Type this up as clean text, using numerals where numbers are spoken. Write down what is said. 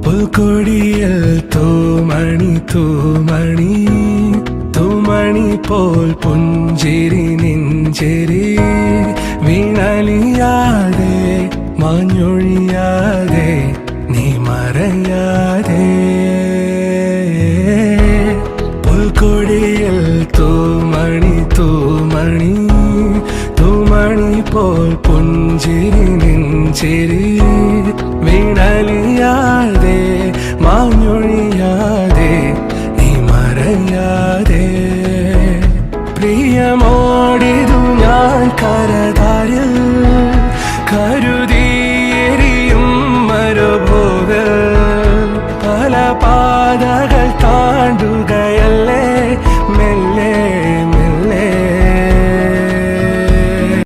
പുൽക്കൊടിയിൽ തൂമണി തൂമണി തൂമണി പോൽ പുഞ്ചിരി നെഞ്ചിരി വീണലിയാതെ മാഞ്ഞൊഴിയാതെ നീ മറയാതെ പുൽക്കൊടിയിൽ തൂമണി തൂമണി തൂമണി പോൽ പുഞ്ചിരി നെഞ്ചിരി വീണലിയാതെ മാഞ്ഞൊഴിയാതെ നീ മറയാതെ പ്രിയമോടിതു ഞാൻ കരതാരിൽ